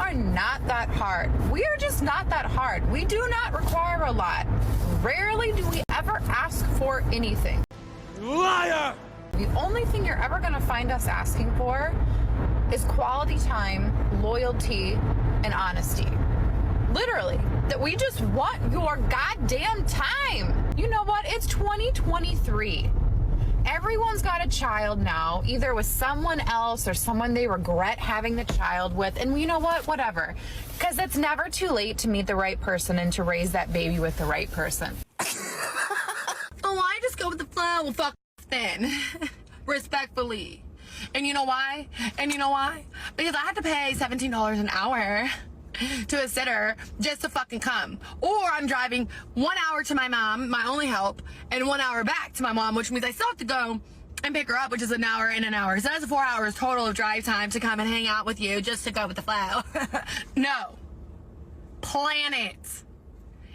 are not that hard. We are just not that hard. We do not require a lot. Rarely do we ever ask for anything. Liar! The only thing you're ever going to find us asking for is quality time, loyalty, and honesty. Literally, that we just want your goddamn time. You know what? It's 2023. Everyone's got a child now, either with someone else or someone they regret having the child with. And you know what? Whatever. Because it's never too late to meet the right person and to raise that baby with the right person. Oh, I just go with the flow. Well, fuck then. Respectfully. And you know why? Because I have to pay $17 an hour to a sitter just to fucking come. Or I'm driving 1 hour to my mom, my only help, and 1 hour back to my mom, which means I still have to go and pick her up, which is an hour and an hour. So that's 4 hours total of drive time to come and hang out with you just to go with the flow. No. Plan it.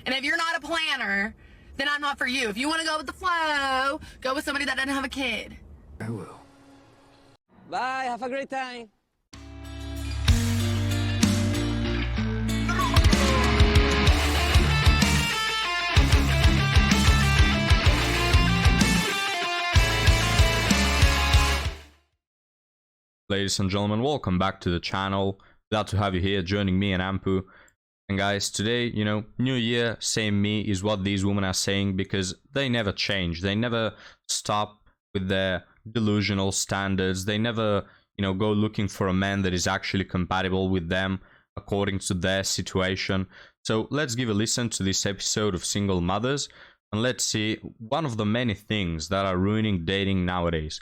And if you're not a planner, then I'm not for you. If you want to go with the flow, go with somebody that doesn't have a kid. I will. Bye, have a great time. Ladies and gentlemen, welcome back to the channel. Glad to have you here joining me and Ampu. And guys, today, new year, same me is what these women are saying, because they never change. They never stop with their delusional standards. They never, go looking for a man that is actually compatible with them according to their situation. So let's give a listen to this episode of Single Mothers and let's see one of the many things that are ruining dating nowadays.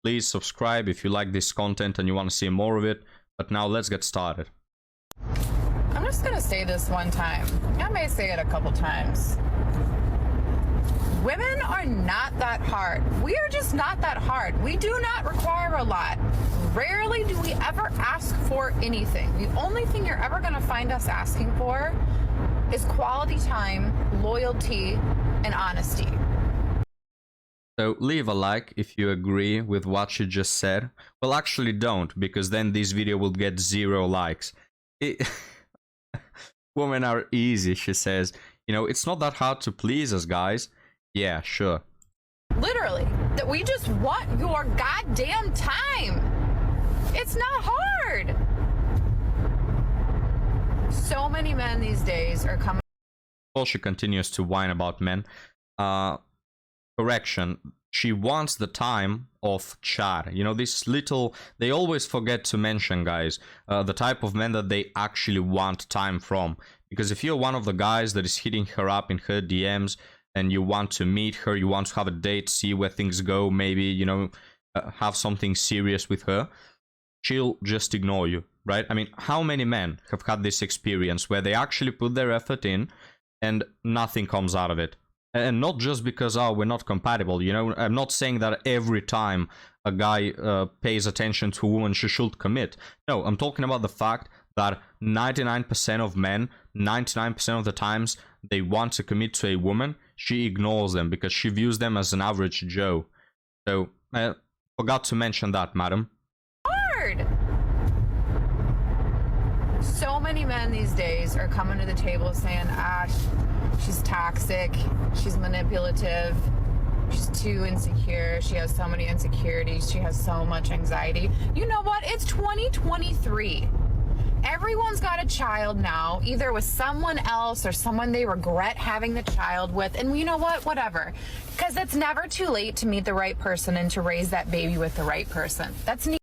Please subscribe if you like this content and you want to see more of it. But now let's get started. I'm just going to say this one time. I may say it a couple times. Women are not that hard. We are just not that hard. We do not require a lot. Rarely do we ever ask for anything. The only thing you're ever going to find us asking for is quality time, loyalty, and honesty. So leave a like if you agree with what she just said. Well, actually don't, because then this video will get 0 likes. Women are easy, she says. It's not that hard to please us, guys. Yeah, sure. Literally, that we just want your goddamn time. It's not hard. So many men these days are coming. Well, she continues to whine about men. Correction, she wants the time of chat. This little, they always forget to mention, guys, the type of men that they actually want time from. Because if you're one of the guys that is hitting her up in her DMs and you want to meet her, you want to have a date, see where things go, maybe, have something serious with her, she'll just ignore you, right? I mean, how many men have had this experience where they actually put their effort in and nothing comes out of it? And not just because, oh, we're not compatible, I'm not saying that every time a guy pays attention to a woman, she should commit. No, I'm talking about the fact that 99% of men, 99% of the times they want to commit to a woman, she ignores them because she views them as an average Joe. So, I forgot to mention that, madam. Hard. So many men these days are coming to the table saying, she's toxic, she's manipulative, she's too insecure, she has so many insecurities, she has so much anxiety. You know what? It's 2023. Everyone's got a child now, either with someone else or someone they regret having the child with. And you know what? Whatever. Because it's never too late to meet the right person and to raise that baby with the right person. That's neat.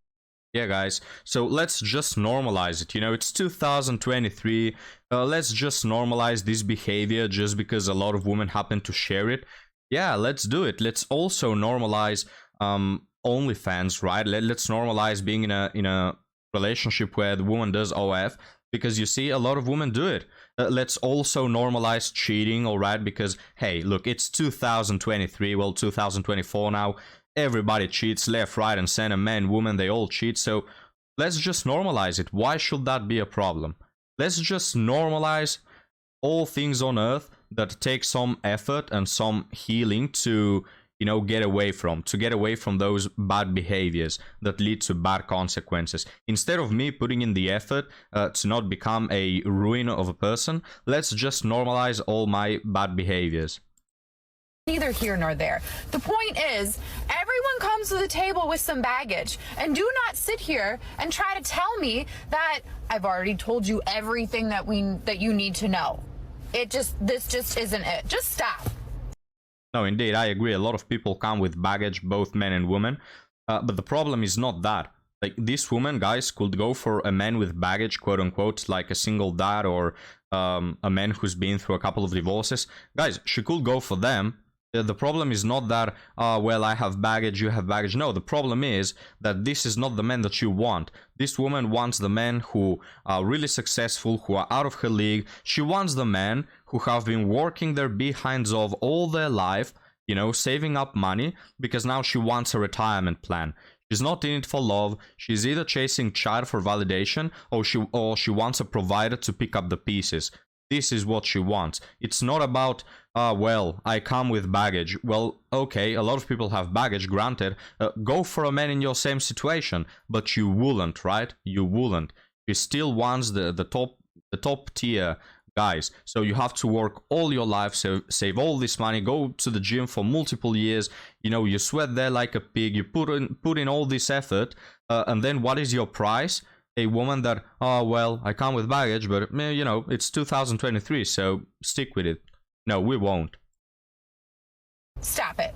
Yeah, guys, so let's just normalize it. It's 2023. Let's just normalize this behavior just because a lot of women happen to share it. Yeah, let's do it. Let's also normalize OnlyFans, right? Let's normalize being in a relationship where the woman does OF, because you see a lot of women do it. Let's also normalize cheating, all right? Because, hey, look, it's 2023, well, 2024 now. Everybody cheats left, right, and center. Men, women, they all cheat. So let's just normalize it. Why should that be a problem? Let's just normalize all things on earth that take some effort and some healing to, get away from, to get away from those bad behaviors that lead to bad consequences. Instead of me putting in the effort to not become a ruin of a person, let's just normalize all my bad behaviors. Neither here nor there. The point is, everyone comes to the table with some baggage, and do not sit here and try to tell me that I've already told you everything that you need to know. This just isn't it. Just stop. No, indeed, I agree. A lot of people come with baggage, both men and women. But the problem is not that. Like, this woman, guys, could go for a man with baggage, quote unquote, like a single dad or a man who's been through a couple of divorces. Guys, she could go for them. The problem is not that, well, I have baggage, you have baggage. No, the problem is that this is not the man that you want. This woman wants the men who are really successful, who are out of her league. She wants the men who have been working their behinds off all their life, saving up money, because now she wants a retirement plan. She's not in it for love. She's either chasing child for validation, or she wants a provider to pick up the pieces. This is what she wants. It's not about, well, I come with baggage. Well, okay, a lot of people have baggage, granted. Go for a man in your same situation, but you wouldn't, right? You wouldn't. She still wants the top tier guys. So you have to work all your life, save all this money, go to the gym for multiple years. You sweat there like a pig. You put in all this effort, and then what is your price? A woman that, oh, well, I come with baggage, but, it's 2023, so stick with it. No, we won't. Stop it.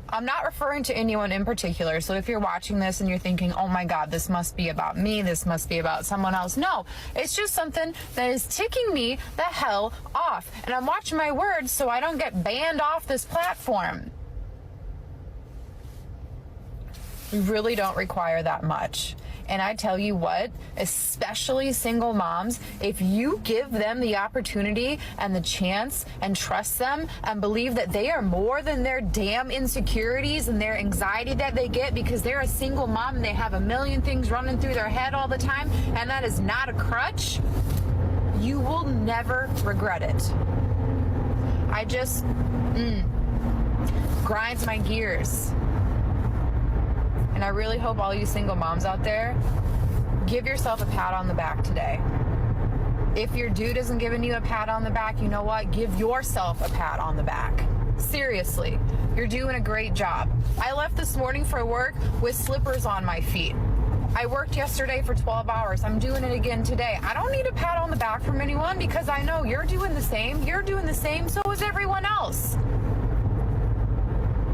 I'm not referring to anyone in particular, so if you're watching this and you're thinking, oh my God, this must be about me, this must be about someone else. No, it's just something that is ticking me the hell off. And I'm watching my words so I don't get banned off this platform. We really don't require that much. And I tell you what, especially single moms, if you give them the opportunity and the chance and trust them and believe that they are more than their damn insecurities and their anxiety that they get because they're a single mom and they have a million things running through their head all the time, and that is not a crutch, you will never regret it. I just grinds my gears. And I really hope all you single moms out there, give yourself a pat on the back today. If your dude isn't giving you a pat on the back, you know what? Give yourself a pat on the back. Seriously, you're doing a great job. I left this morning for work with slippers on my feet. I worked yesterday for 12 hours. I'm doing it again today. I don't need a pat on the back from anyone because I know you're doing the same. You're doing the same, so is everyone else.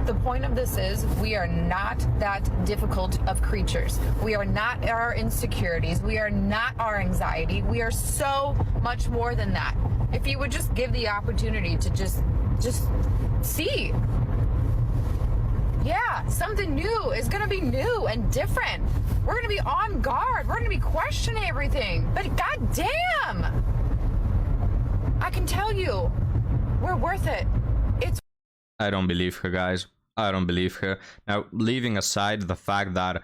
The point of this is we are not that difficult of creatures. We are not our insecurities. We are not our anxiety. We are so much more than that. If you would just give the opportunity to just see. Yeah, something new is going to be new and different. We're going to be on guard. We're going to be questioning everything. But goddamn, I can tell you, we're worth it. I don't believe her, guys. I don't believe her. Now, leaving aside the fact that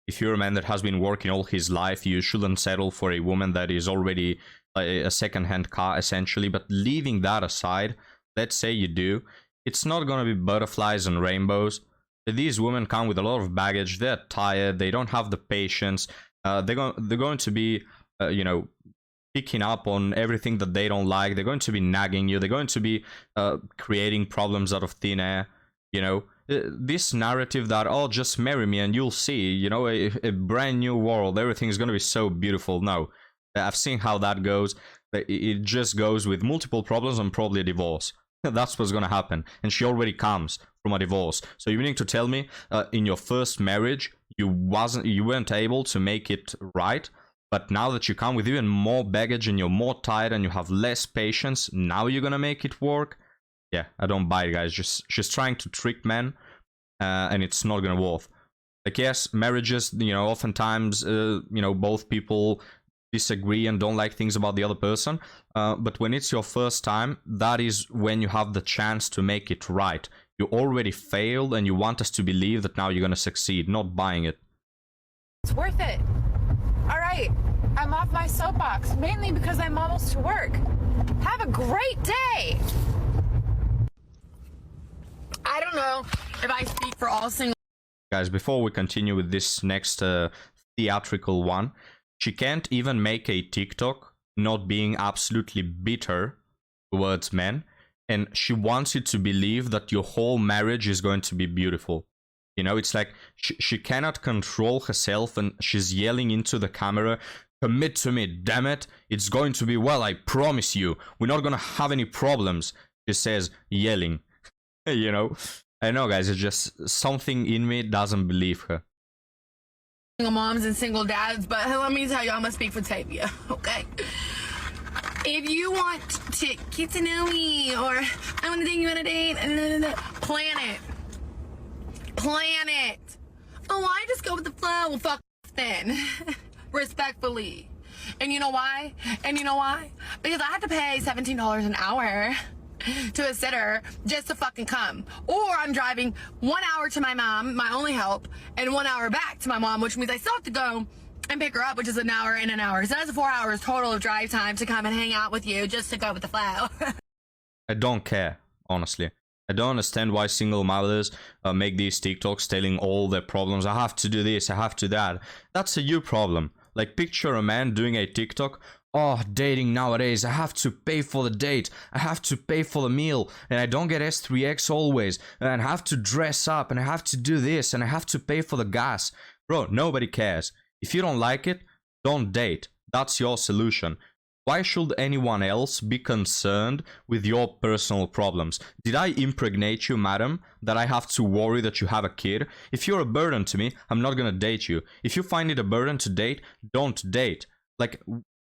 if you're a man that has been working all his life, you shouldn't settle for a woman that is already a second-hand car, essentially. But leaving that aside, let's say you do, it's not going to be butterflies and rainbows. These women come with a lot of baggage. They're tired. They don't have the patience. They're going to be, picking up on everything that they don't like. They're going to be nagging you. They're going to be creating problems out of thin air. This narrative that, oh, just marry me and you'll see, a brand new world. Everything's going to be so beautiful. No, I've seen how that goes. It just goes with multiple problems and probably a divorce. That's what's going to happen. And she already comes from a divorce. So you meaning to tell me in your first marriage, you weren't able to make it right? But now that you come with even more baggage and you're more tired and you have less patience, now you're gonna make it work? Yeah, I don't buy it, guys. She's trying to trick men, and it's not gonna work. Like, yes, marriages, oftentimes, both people disagree and don't like things about the other person. But when it's your first time, that is when you have the chance to make it right. You already failed and you want us to believe that now you're gonna succeed. Not buying it. It's worth it. All right, I'm off my soapbox, mainly because I'm almost to work. Have a great day. I don't know if I speak for all single Guys, before we continue with this next theatrical one, she can't even make a TikTok not being absolutely bitter towards men, and she wants you to believe that your whole marriage is going to be beautiful. You know, it's like she cannot control herself, and she's yelling into the camera, "Commit to me, damn it. It's going to be well, I promise you. We're not gonna have any problems," she says, yelling. You know? I know, guys, it's just something in me doesn't believe her. moms and single dads, but let me tell you, I'm gonna speak for Tavia, okay? If you want to get to know me, or I want to take you on a date, plan it. Plan it. Oh, I just go with the flow. Well, fuck then. Respectfully. And you know why? Because I have to pay $17 an hour to a sitter just to fucking come. Or I'm driving 1 hour to my mom, my only help, and 1 hour back to my mom, which means I still have to go and pick her up, which is an hour and an hour. So that's 4 hours total of drive time to come and hang out with you just to go with the flow. I don't care, honestly. I don't understand why single mothers make these TikToks telling all their problems. I have to do this, I have to that. That's a you problem. Like, picture a man doing a TikTok. "Oh, dating nowadays, I have to pay for the date, I have to pay for the meal, and I don't get S3X always, and I have to dress up, and I have to do this, and I have to pay for the gas." Bro, nobody cares. If you don't like it, don't date. That's your solution. Why should anyone else be concerned with your personal problems? Did I impregnate you, madam, that I have to worry that you have a kid? If you're a burden to me, I'm not gonna date you. If you find it a burden to date, don't date. Like,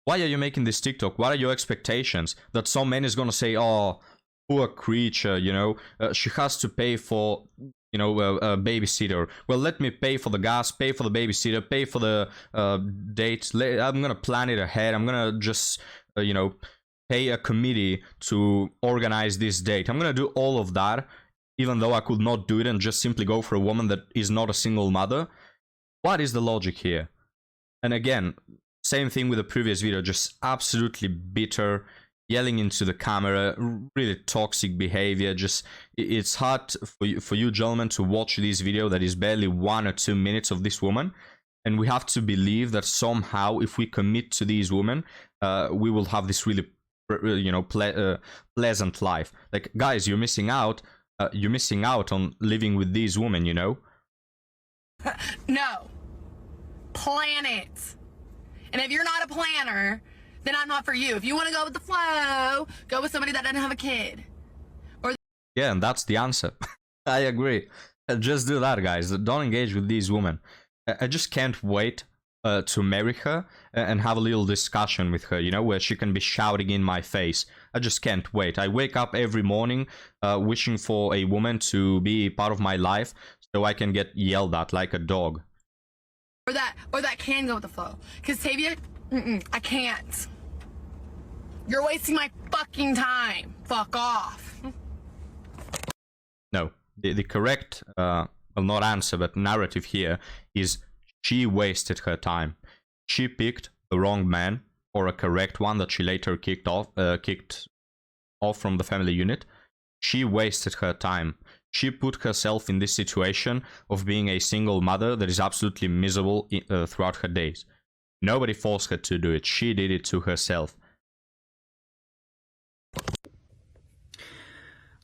why are you making this TikTok? What are your expectations? That some man is gonna say, "Oh, poor creature, you know, she has to pay for, you know, a babysitter. Well, let me pay for the gas, pay for the babysitter, pay for the date. I'm gonna plan it ahead. I'm gonna just, you know, pay a committee to organize this date. I'm gonna do all of that, even though I could not do it and just simply go for a woman that is not a single mother." What is the logic here? And again, same thing with the previous video, just absolutely bitter, yelling into the camera, really toxic behavior. Just, it's hard for you gentlemen to watch this video that is barely 1 or 2 minutes of this woman, and we have to believe that somehow if we commit to these women, we will have this really, you know, pleasant life. Like, guys, you're missing out on living with these women, you know. No. Plan it. And if you're not a planner, then I'm not for you. If you want to go with the flow, go with somebody that doesn't have a kid. Yeah, and that's the answer. I agree. Just do that, guys. Don't engage with these women. I just can't wait to marry her and have a little discussion with her, you know, where she can be shouting in my face. I just can't wait. I wake up every morning wishing for a woman to be part of my life so I can get yelled at like a dog. Or that can go with the flow. Because Tavia, I can't. You're wasting my fucking time. Fuck off. No, the correct, well, not answer, but narrative here is she wasted her time. She picked the wrong man, or a correct one that she later kicked off from the family unit. She wasted her time. She put herself in this situation of being a single mother that is absolutely miserable throughout her days. Nobody forced her to do it. She did it to herself.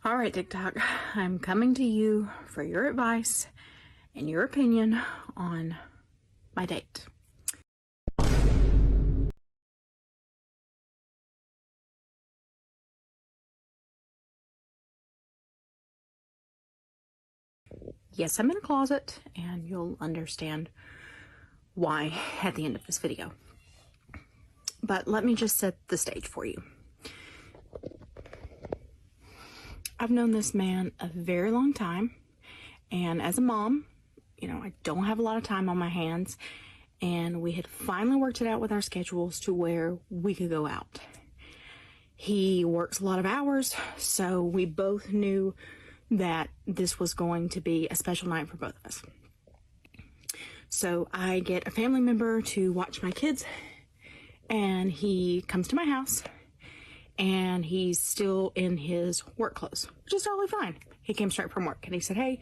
All right, TikTok, I'm coming to you for your advice and your opinion on my date. Yes, I'm in a closet, and you'll understand why at the end of this video. But let me just set the stage for you. I've known this man a very long time, and as a mom, you know, I don't have a lot of time on my hands, and we had finally worked it out with our schedules to where we could go out. He works a lot of hours, so we both knew that this was going to be a special night for both of us. So I get a family member to watch my kids, and he comes to my house, and he's still in his work clothes, which is totally fine. He came straight from work and he said, hey,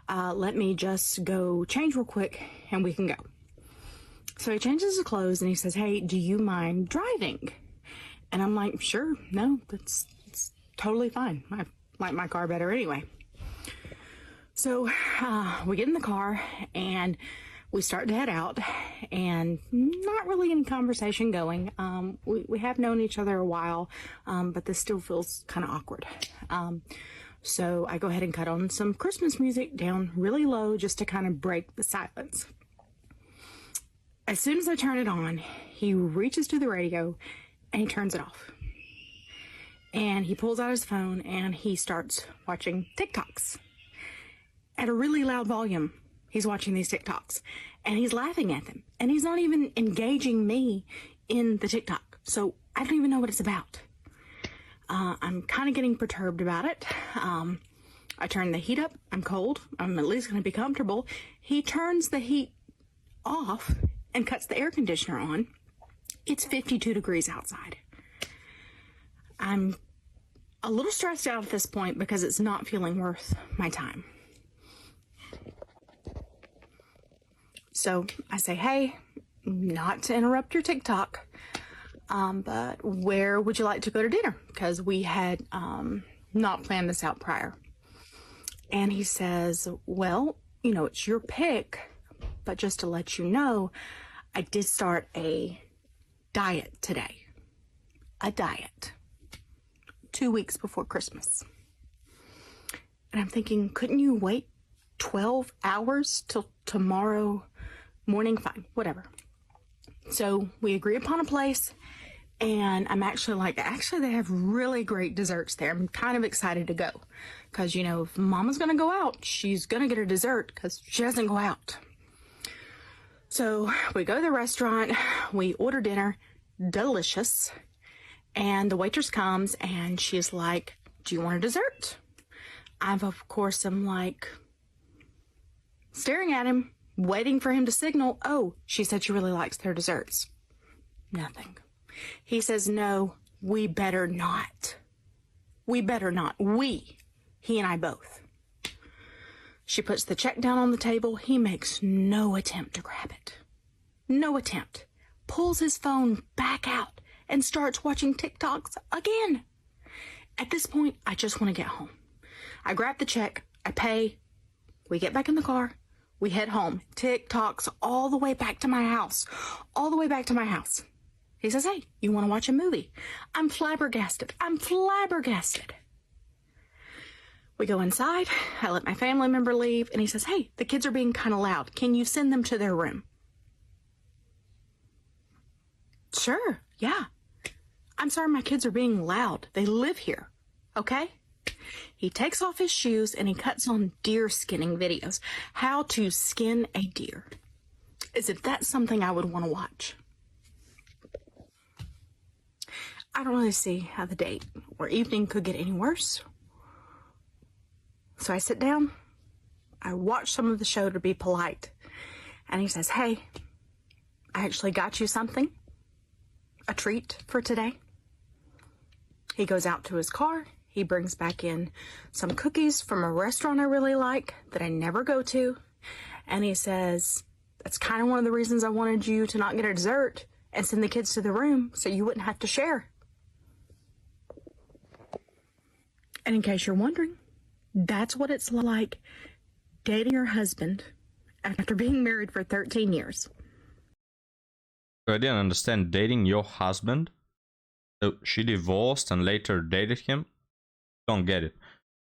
let me just go change real quick and we can go. So he changes his clothes and he says, hey, do you mind driving? And I'm like, sure, no, it's totally fine. I like my car better anyway. So we get in the car and we start to head out, and not really any conversation going. We have known each other a while, but this still feels kind of awkward. So I go ahead and cut on some Christmas music down really low just to kind of break the silence. As soon as I turn it on, he reaches to the radio and he turns it off. And he pulls out his phone and he starts watching TikToks at a really loud volume. He's watching these TikToks and he's laughing at them, and he's not even engaging me in the TikTok. So I don't even know what it's about. I'm kind of getting perturbed about it. I turn the heat up. I'm cold. I'm at least going to be comfortable. He turns the heat off and cuts the air conditioner on. It's 52 degrees outside. I'm a little stressed out at this point because it's not feeling worth my time. So I say, hey, not to interrupt your TikTok, but where would you like to go to dinner? Because we had not planned this out prior. And he says, well, you know, it's your pick, but just to let you know, I did start a diet today. A diet. 2 weeks before Christmas. And I'm thinking, couldn't you wait 12 hours till tomorrow morning? Fine, whatever. So we agree upon a place, and I'm actually like, they have really great desserts there. I'm kind of excited to go because, you know, if Mama's going to go out, she's going to get a dessert because she doesn't go out. So we go to the restaurant, we order dinner, delicious, and the waitress comes and she's like, do you want a dessert? Of course, I'm like staring at him, waiting for him to signal, oh, she said she really likes their desserts. Nothing. He says, no, we better not. We better not. He and I both. She puts the check down on the table. He makes no attempt to grab it. No attempt. Pulls his phone back out and starts watching TikToks again. At this point, I just want to get home. I grab the check. I pay. We get back in the car. We head home. TikToks all the way back to my house. All the way back to my house. He says, hey, you want to watch a movie? I'm flabbergasted. We go inside. I let my family member leave. And he says, hey, the kids are being kind of loud. Can you send them to their room? Sure, yeah. I'm sorry, my kids are being loud. They live here, okay? He takes off his shoes and he cuts on deer skinning videos. How to skin a deer. As if that's something I would want to watch. I don't really see how the date or evening could get any worse. So I sit down. I watch some of the show to be polite. And he says, hey, I actually got you something. A treat for today. He goes out to his car. He brings back in some cookies from a restaurant I really like that I never go to. And he says, that's kind of one of the reasons I wanted you to not get a dessert and send the kids to the room so you wouldn't have to share. And in case you're wondering, that's what it's like dating your husband after being married for 13 years. I didn't understand. Dating your husband? So she divorced and later dated him? Don't get it.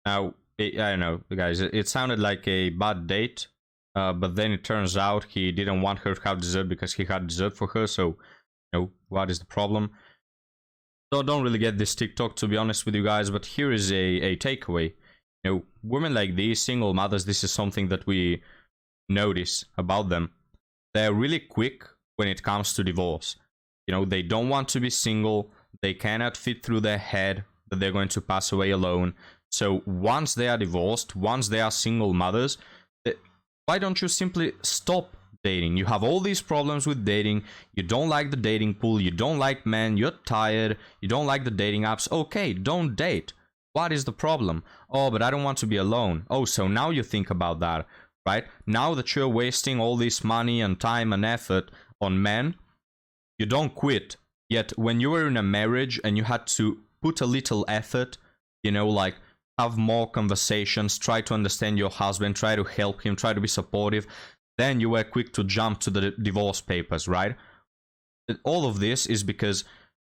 Now, I don't know, guys, it sounded like a bad date, but then it turns out he didn't want her to have dessert because he had dessert for her, so, you know, what is the problem? So I don't really get this TikTok, to be honest with you guys, but here is a takeaway. You know, women like these, single mothers, this is something that we notice about them. They're really quick when it comes to divorce. You know, they don't want to be single. They cannot fit through their head that they're going to pass away alone. So once they are divorced, once they are single mothers, why don't you simply stop dating? You have all these problems with dating. You don't like the dating pool. You don't like men. You're tired. You don't like the dating apps. Okay, don't date. What is the problem? Oh, but I don't want to be alone. Oh, so now you think about that, right? Now that you're wasting all this money and time and effort on men, you don't quit. Yet when you were in a marriage and you had to put a little effort, you know, like have more conversations, try to understand your husband, try to help him, try to be supportive, then you were quick to jump to the divorce papers, right? All of this is because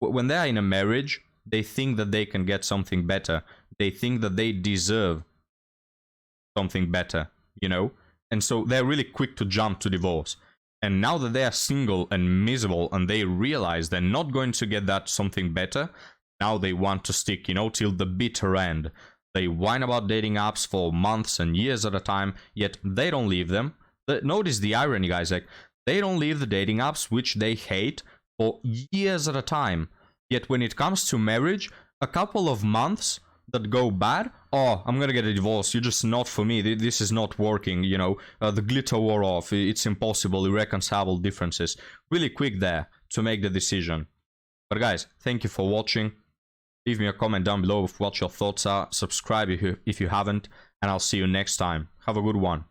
when they're in a marriage, they think that they can get something better. They think that they deserve something better, you know? And so they're really quick to jump to divorce. And now that they are single and miserable and they realize they're not going to get that something better, now they want to stick, you know, till the bitter end. They whine about dating apps for months and years at a time, yet they don't leave them. Notice the irony, guys. Like, they don't leave the dating apps, which they hate, for years at a time. Yet when it comes to marriage, a couple of months that go bad, oh, I'm gonna get a divorce, you're just not for me, this is not working, you know, the glitter wore off, it's impossible, irreconcilable differences. Really quick there to make the decision. But guys, thank you for watching. Leave me a comment down below with what your thoughts are. Subscribe if you haven't, and I'll see you next time. Have a good one.